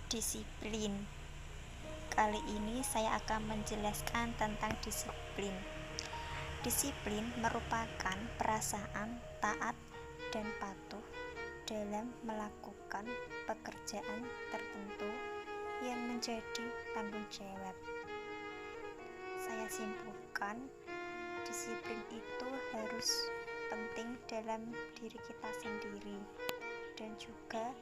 Disiplin. Kali ini saya akan menjelaskan tentang disiplin. Disiplin merupakan perasaan taat dan patuh dalam melakukan pekerjaan tertentu yang menjadi tanggung jawab. Saya simpulkan, disiplin itu harus penting dalam diri kita sendiri dan juga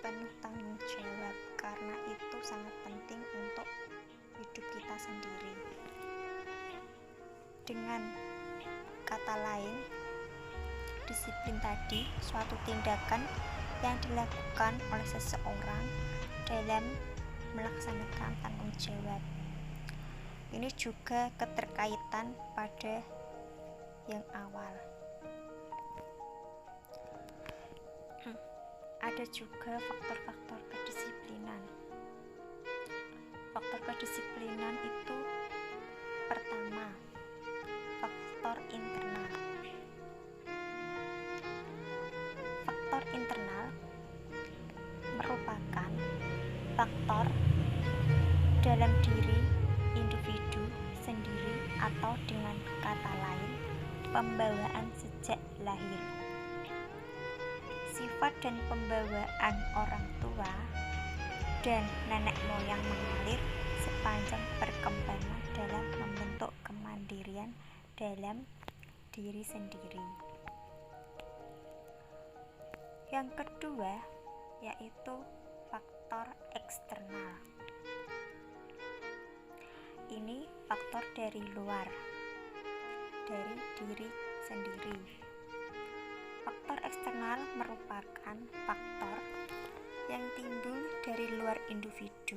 penuh tanggung jawab, karena itu sangat penting untuk hidup kita sendiri. Dengan kata lain, disiplin tadi suatu tindakan yang dilakukan oleh seseorang dalam melaksanakan tanggung jawab. Ini juga keterkaitan pada yang awal. Ada juga faktor-faktor kedisiplinan. Faktor kedisiplinan itu pertama, faktor internal. Faktor internal merupakan faktor dalam diri individu sendiri, atau dengan kata lain, pembawaan sejak lahir. Sifat dan pembawaan orang tua dan nenek moyang mengalir sepanjang perkembangan dalam membentuk kemandirian dalam diri sendiri. Yang kedua yaitu faktor eksternal. Ini faktor dari luar, dari diri sendiri. Faktor eksternal merupakan faktor yang timbul dari luar individu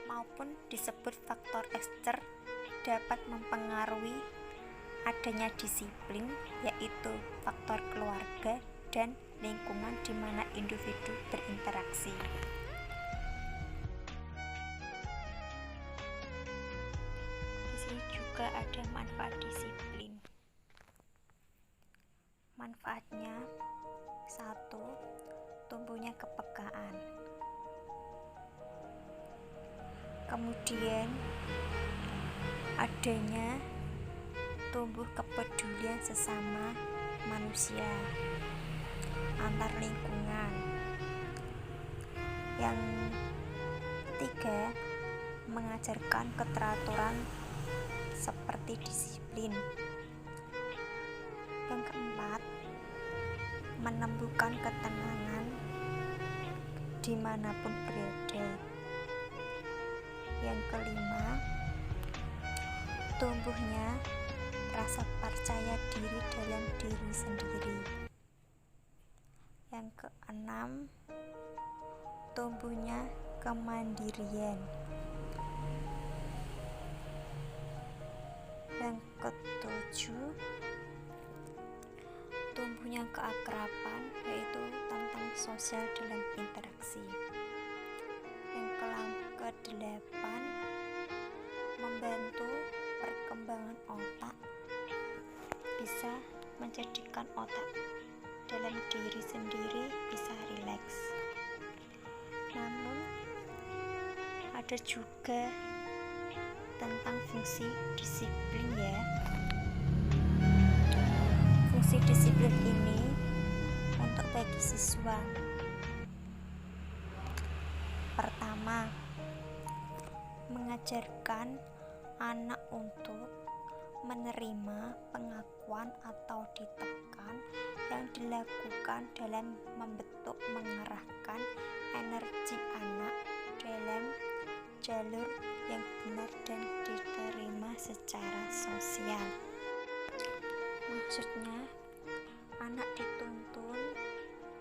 maupun disebut faktor ekster, dapat mempengaruhi adanya disiplin, yaitu faktor keluarga dan lingkungan di mana individu berinteraksi. Di sini juga ada manfaat disiplin. Manfaatnya, 1. Tumbuhnya kepekaan. Kemudian adanya tumbuh kepedulian sesama manusia, antar lingkungan. Yang ketiga, mengajarkan keteraturan seperti disiplin. Yang keempat, menumbuhkan ketenangan dimanapun berada. Yang kelima, tumbuhnya rasa percaya diri dalam diri sendiri. Yang keenam, tumbuhnya kemandirian. Yang ketujuh, tumbuhnya keakraban, yaitu tentang sosial dalam interaksi. Yang kedelapan, membantu perkembangan otak, bisa menjadikan otak dalam diri sendiri bisa rileks. Namun ada juga tentang fungsi disiplin ya. Fungsi disiplin ini untuk bagi siswa. Pertama, mengajarkan anak untuk menerima pengakuan atau ditekan yang dilakukan dalam membentuk mengarahkan energi anak dalam jalur yang benar dan diterima secara sosial. Maksudnya, anak dituntun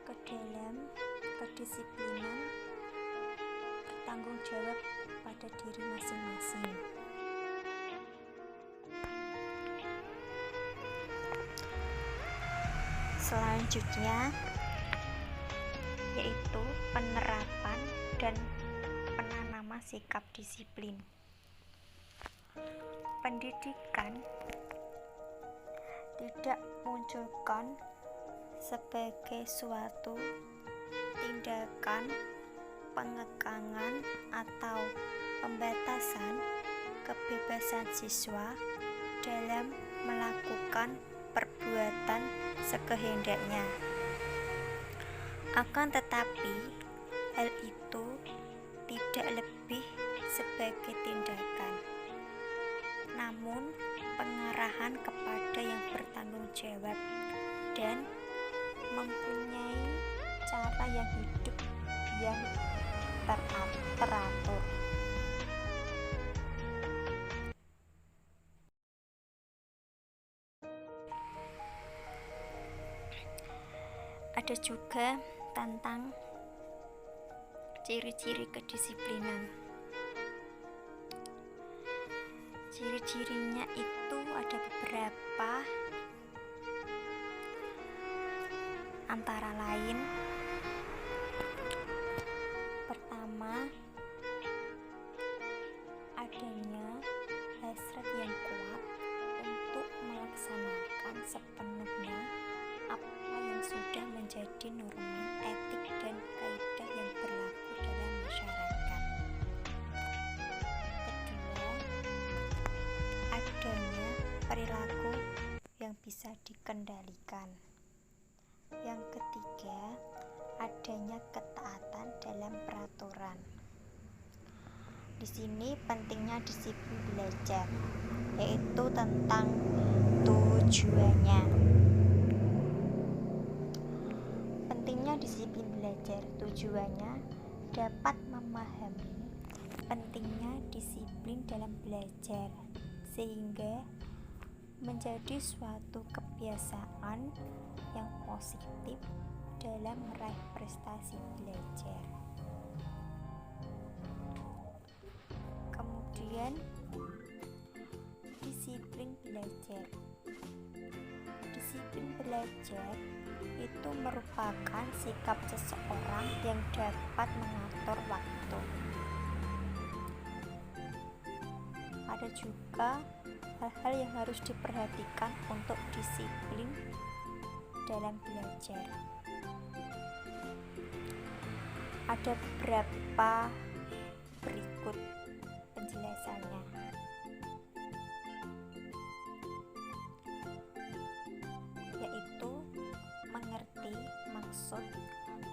ke dalam kedisiplinan, bertanggung jawab pada diri masing-masing. Selanjutnya yaitu penerapan dan penanaman sikap disiplin. Pendidikan tidak munculkan sebagai suatu tindakan pengekangan atau pembatasan kebebasan siswa dalam melakukan perbuatan sekehendaknya. Akan tetapi, hal itu tidak lebih sebagai tindakan, namun pengarahan kepada yang bertanggung jawab dan mempunyai cara yang hidup yang teratur. Ada juga tentang ciri-ciri kedisiplinan. Ciri-cirinya itu ada beberapa, antara lain: pertama, adanya hasrat yang kuat untuk melaksanakan sepenuhnya apa yang sudah menjadi norma etik dan kaidah yang berlaku dalam masyarakat. Kedua, adanya perilaku yang bisa dikendalikan. Yang ketiga, adanya ketaatan dalam peraturan. Di sini pentingnya disiplin belajar, yaitu tentang tujuannya. Pentingnya disiplin belajar, tujuannya dapat memahami pentingnya disiplin dalam belajar, sehingga menjadi suatu kebiasaan yang positif dalam meraih prestasi belajar. Kemudian, disiplin belajar. Disiplin belajar itu merupakan sikap seseorang yang dapat mengatur waktu. Ada juga hal-hal yang harus diperhatikan untuk disiplin dalam belajar. Ada beberapa berikut penjelasannya. Yaitu mengerti maksud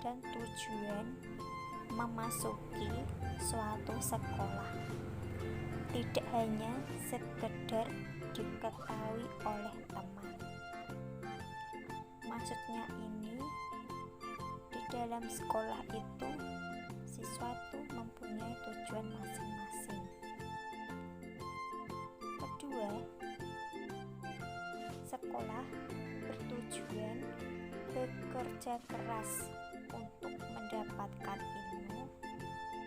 dan tujuan memasuki suatu sekolah. Tidak hanya sekedar diketahui oleh teman. Maksudnya ini, di dalam sekolah itu siswa mempunyai tujuan masing-masing. Kedua, sekolah bertujuan bekerja keras untuk mendapatkan ilmu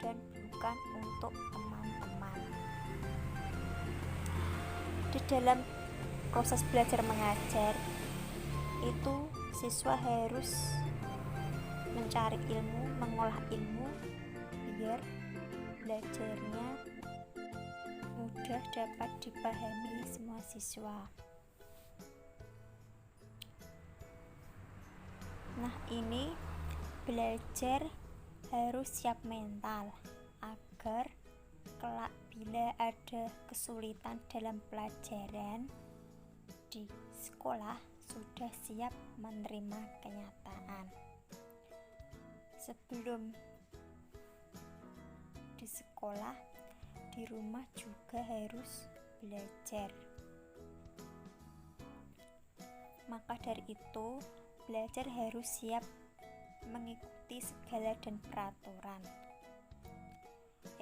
dan bukan untuk teman-teman. Di dalam proses belajar mengajar itu siswa harus mencari ilmu, mengolah ilmu biar belajarnya mudah dapat dipahami semua siswa. Nah, ini belajar harus siap mental agar kelak bila ada kesulitan dalam pelajaran di sekolah sudah siap menerima kenyataan. Sebelum di sekolah, di rumah juga harus belajar. Maka dari itu, belajar harus siap mengikuti segala dan peraturan,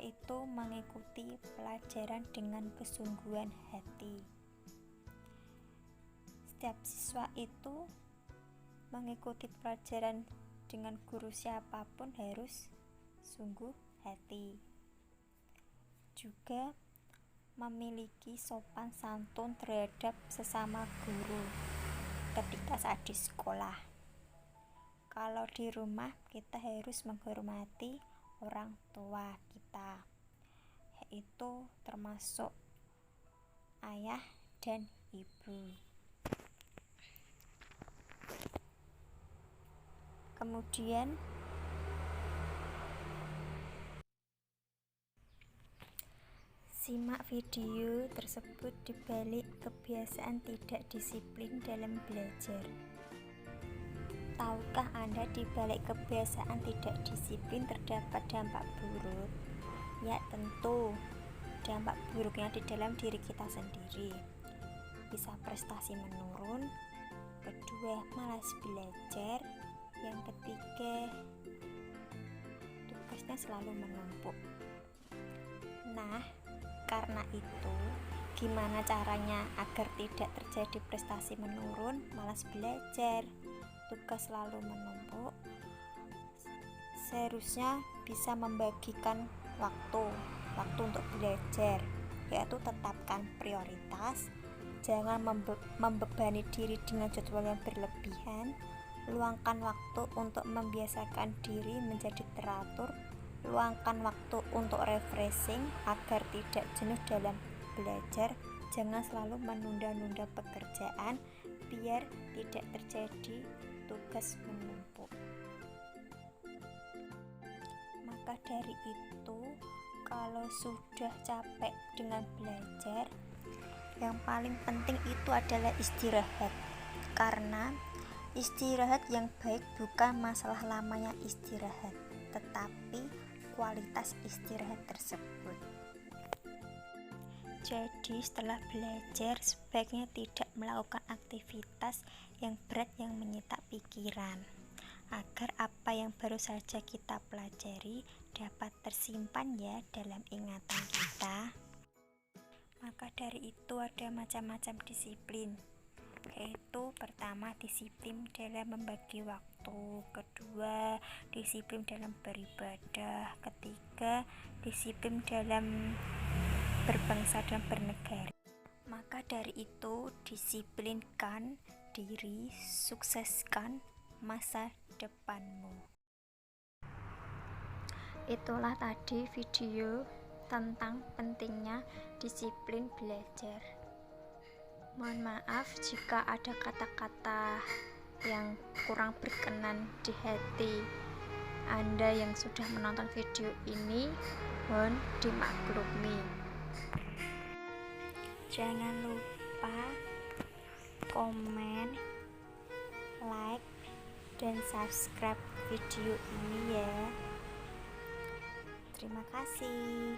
yaitu mengikuti pelajaran dengan kesungguhan hati. Setiap siswa itu mengikuti pelajaran dengan guru siapapun harus sungguh hati. Juga memiliki sopan santun terhadap sesama guru ketika saat di sekolah. Kalau di rumah kita harus menghormati orang tua kita, yaitu termasuk ayah dan ibu. Kemudian Simak video tersebut dibalik kebiasaan tidak disiplin dalam belajar. Tahukah Anda di balik kebiasaan tidak disiplin terdapat dampak buruk? Ya tentu, dampak buruknya di dalam diri kita sendiri. Bisa prestasi menurun, kedua malas belajar, yang ketiga tugasnya selalu menumpuk. Nah, karena itu, gimana caranya agar tidak terjadi prestasi menurun, malas belajar, tugas selalu menumpuk? Seharusnya bisa membagikan waktu untuk belajar, yaitu tetapkan prioritas, jangan membebani diri dengan jadwal yang berlebihan, luangkan waktu untuk membiasakan diri menjadi teratur, luangkan waktu untuk refreshing agar tidak jenuh dalam belajar, jangan selalu menunda-nunda pekerjaan biar tidak terjadi tugas menumpuk. Maka dari itu, kalau sudah capek dengan belajar, yang paling penting itu adalah istirahat. Karena istirahat yang baik bukan masalah lamanya istirahat, tetapi kualitas istirahat tersebut. Jadi setelah belajar sebaiknya tidak melakukan aktivitas yang berat yang menyita pikiran, agar apa yang baru saja kita pelajari dapat tersimpan ya dalam ingatan kita. Maka dari itu ada macam-macam disiplin, yaitu pertama disiplin dalam membagi waktu, kedua disiplin dalam beribadah, ketiga disiplin dalam berbangsa dan bernegara. Maka dari itu disiplinkan diri, sukseskan masa depanmu. Itulah tadi video tentang pentingnya disiplin belajar. Mohon maaf jika ada kata-kata yang kurang berkenan di hati Anda yang sudah menonton video ini, mohon dimaklumi. Jangan lupa komen, like, dan subscribe video ini ya. Terima kasih.